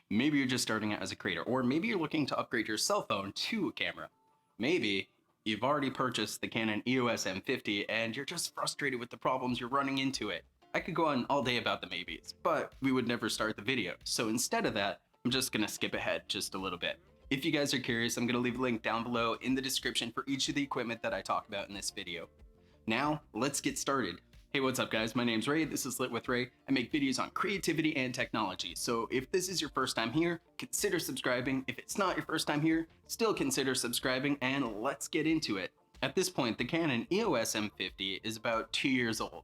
Maybe you're just starting out as a creator, or maybe you're looking to upgrade your cell phone to a camera. Maybe you've already purchased the Canon EOS M50 and you're just frustrated with the problems you're running into it. I could go on all day about the maybes, but we would never start the video. So instead of that, I'm just gonna skip ahead just a little bit. If you guys are curious, I'm gonna leave a link down below in the description for each of the equipment that I talk about in this video. Now, let's get started. Hey, what's up guys? My name's Ray, this is Lit with Ray. I make videos on creativity and technology, so if this is your first time here, consider subscribing. If it's not your first time here, still consider subscribing, and let's get into it. At this point, the Canon EOS M50 is about 2 years old.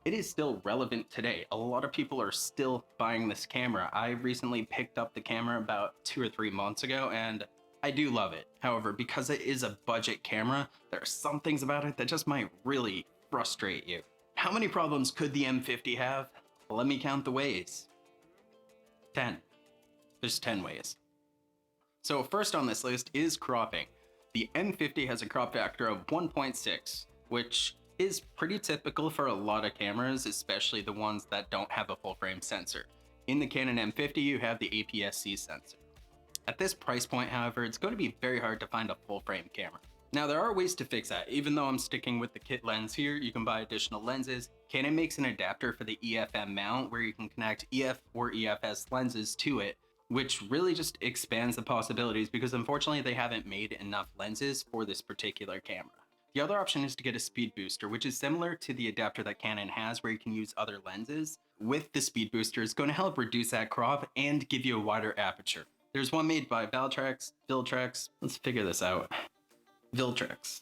It is still relevant today. A lot of people are still buying this camera. I recently picked up the camera about 2 or 3 months ago, and I do love it. However, because it is a budget camera, there are some things about it that just might really frustrate you. How many problems could the M50 have? Let me count the ways. 10. There's 10 ways. So first on this list is cropping. The M50 has a crop factor of 1.6, which is pretty typical for a lot of cameras, especially the ones that don't have a full frame sensor. In the Canon M50, you have the APS-C sensor. At this price point, however, it's going to be very hard to find a full frame camera. Now, there are ways to fix that. Even though I'm sticking with the kit lens here, you can buy additional lenses. Canon makes an adapter for the EFM mount where you can connect EF or EFS lenses to it, which really just expands the possibilities because unfortunately they haven't made enough lenses for this particular camera. The other option is to get a speed booster, which is similar to the adapter that Canon has where you can use other lenses. With the speed booster, it's going to help reduce that crop and give you a wider aperture. There's one made by Viltrex. Let's figure this out. Viltrex.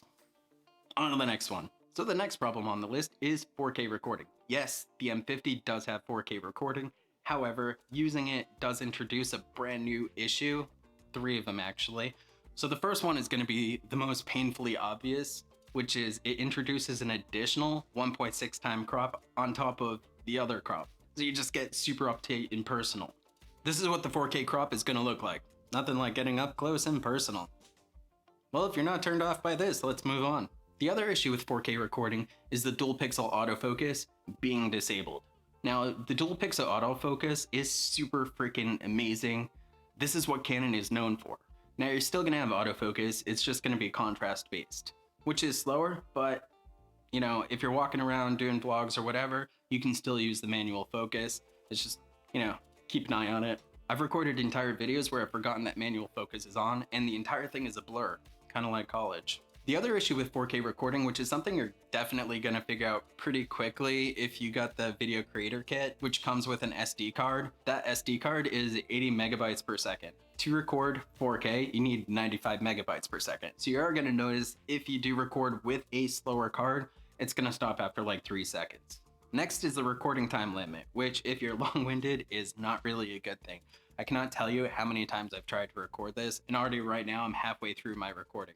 On to the next one. So the next problem on the list is 4K recording. Yes, the M50 does have 4K recording. However, using it does introduce a brand new issue. 3 of them actually. So the first one is going to be the most painfully obvious, which is it introduces an additional 1.6 time crop on top of the other crop. So you just get super uptight and personal. This is what the 4K crop is going to look like. Nothing like getting up close and personal. Well, if you're not turned off by this, let's move on. The other issue with 4K recording is the dual pixel autofocus being disabled. Now, the dual pixel autofocus is super freaking amazing. This is what Canon is known for. Now, you're still gonna have autofocus, it's just gonna be contrast based, which is slower, but you know, if you're walking around doing vlogs or whatever, you can still use the manual focus. It's just, you know, keep an eye on it. I've recorded entire videos where I've forgotten that manual focus is on and the entire thing is a blur, kind of like college. The other issue with 4K recording, which is something you're definitely gonna figure out pretty quickly if you got the video creator kit, which comes with an SD card. That SD card is 80 megabytes per second. To record 4K, you need 95 megabytes per second. So you are gonna notice if you do record with a slower card, it's gonna stop after like 3 seconds. Next is the recording time limit, which if you're long-winded is not really a good thing. I cannot tell you how many times I've tried to record this, and already right now I'm halfway through my recording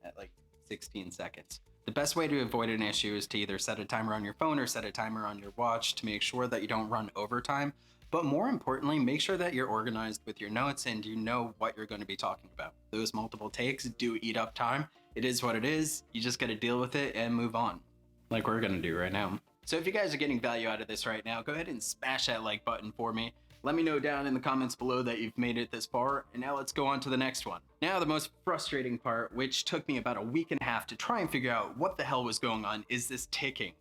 at like 16 seconds. The best way to avoid an issue is to either set a timer on your phone or set a timer on your watch to make sure that you don't run overtime. But more importantly, make sure that you're organized with your notes and you know what you're going to be talking about. Those multiple takes do eat up time. It is what it is. You just got to deal with it and move on, like we're going to do right now. So if you guys are getting value out of this right now, go ahead and smash that like button for me. Let me know down in the comments below that you've made it this far, and now let's go on to the next one. Now the most frustrating part, which took me about a week and a half to try and figure out what the hell was going on, is this ticking.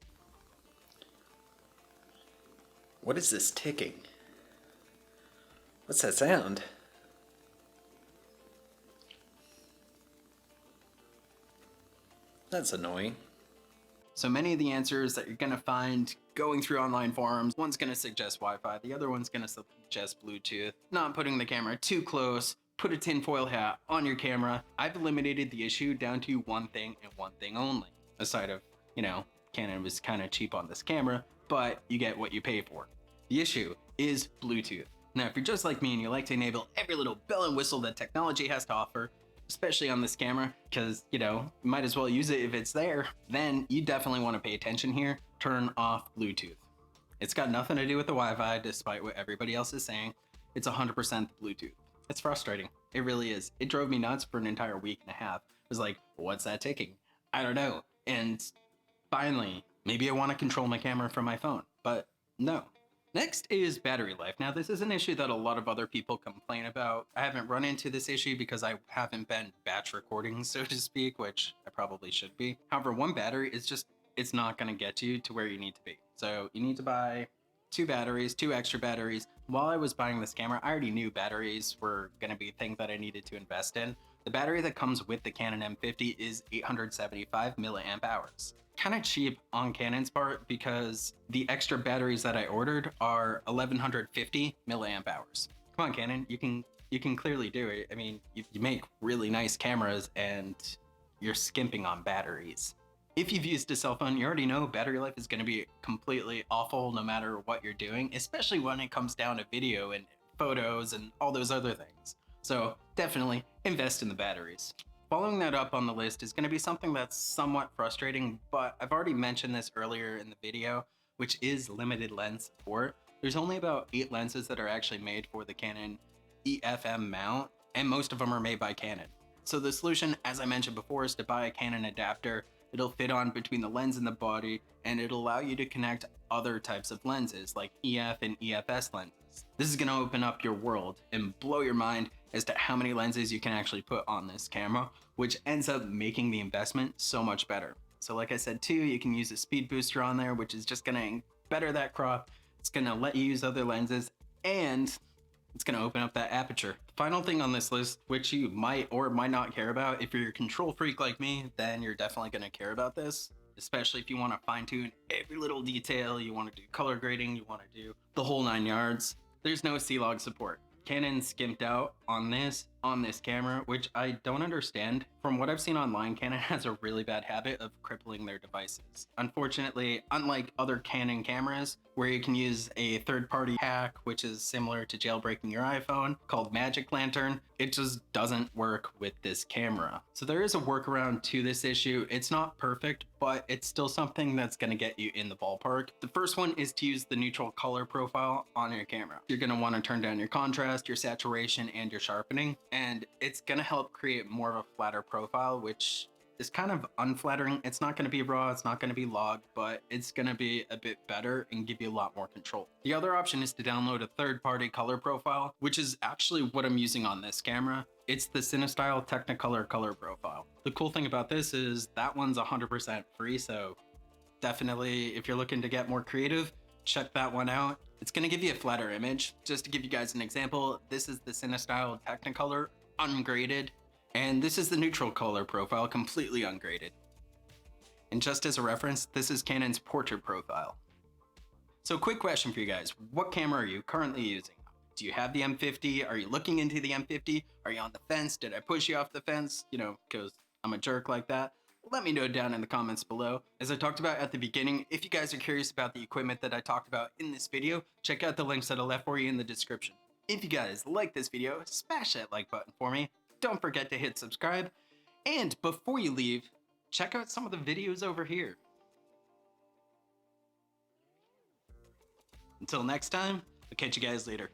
What is this ticking? What's that sound? That's annoying. So many of the answers that you're gonna find going through online forums, one's gonna suggest Wi-Fi, the other one's gonna suggest Bluetooth, not putting the camera too close, put a tinfoil hat on your camera. I've eliminated the issue down to one thing and one thing only. Aside of, you know, Canon was kind of cheap on this camera, but you get what you pay for. The issue is Bluetooth. Now, if you're just like me and you like to enable every little bell and whistle that technology has to offer, especially on this camera, because, you know, you might as well use it if it's there, then you definitely want to pay attention here. Turn off Bluetooth. It's got nothing to do with the Wi-Fi, despite what everybody else is saying. It's 100% Bluetooth. It's frustrating. It really is. It drove me nuts for an entire week and a half. It was like, what's that ticking? I don't know. And finally, maybe I want to control my camera from my phone, but no, Next is battery life. Now, this is an issue that a lot of other people complain about. I haven't run into this issue because I haven't been batch recording, so to speak, which I probably should be. However, one battery is just, it's not going to get you to where you need to be. So you need to buy two batteries, two extra batteries. While I was buying this camera, I already knew batteries were going to be a thing that I needed to invest in. The battery that comes with the Canon M50 is 875 milliamp hours. Kind of cheap on Canon's part because the extra batteries that I ordered are 1150 milliamp hours. Come on, Canon, you can clearly do it. I mean, you make really nice cameras and you're skimping on batteries. If you've used a cell phone, you already know battery life is going to be completely awful no matter what you're doing, especially when it comes down to video and photos and all those other things. So definitely invest in the batteries. Following that up on the list is going to be something that's somewhat frustrating, but I've already mentioned this earlier in the video, which is limited lens support. There's only about 8 lenses that are actually made for the Canon EFM mount, and most of them are made by Canon. So the solution, as I mentioned before, is to buy a Canon adapter. It'll fit on between the lens and the body, and it'll allow you to connect other types of lenses like EF and EFS lenses. This is going to open up your world and blow your mind as to how many lenses you can actually put on this camera, which ends up making the investment so much better. So like I said too, you can use a speed booster on there, which is just going to better that crop. It's going to let you use other lenses, and it's going to open up that aperture. Final thing on this list, which you might or might not care about, if you're a control freak like me, then you're definitely going to care about this, especially if you want to fine tune every little detail, you want to do color grading, you want to do the whole 9 yards. There's no C-Log support. Canon skimped out on this camera, which I don't understand. From what I've seen online, Canon has a really bad habit of crippling their devices. Unfortunately, unlike other Canon cameras, where you can use a third-party hack, which is similar to jailbreaking your iPhone, called Magic Lantern, it just doesn't work with this camera. So there is a workaround to this issue. It's not perfect, but it's still something that's going to get you in the ballpark. The first one is to use the neutral color profile on your camera. You're going to want to turn down your contrast, your saturation, and your sharpening, and it's going to help create more of a flatter profile, which is kind of unflattering. It's not going to be raw, it's not going to be log, but it's going to be a bit better and give you a lot more control. The other option is to download a third-party color profile, which is actually what I'm using on this camera. It's the CineStyle Technicolor color profile. The cool thing about this is that one's 100% free, so definitely if you're looking to get more creative, check that one out. It's going to give you a flatter image. Just to give you guys an example, this is the CineStyle Technicolor ungraded, and this is the neutral color profile completely ungraded. And just as a reference, this is Canon's portrait profile. So quick question for you guys, what camera are you currently using? Do you have the M50? Are you looking into the M50? Are you on the fence? Did I push you off the fence? You know, because I'm a jerk like that. Let me know down in the comments below. As I talked about at the beginning, if you guys are curious about the equipment that I talked about in this video, check out the links that I left for you in the description. If you guys like this video, smash that like button for me. Don't forget to hit subscribe. And before you leave, check out some of the videos over here. Until next time, I'll catch you guys later.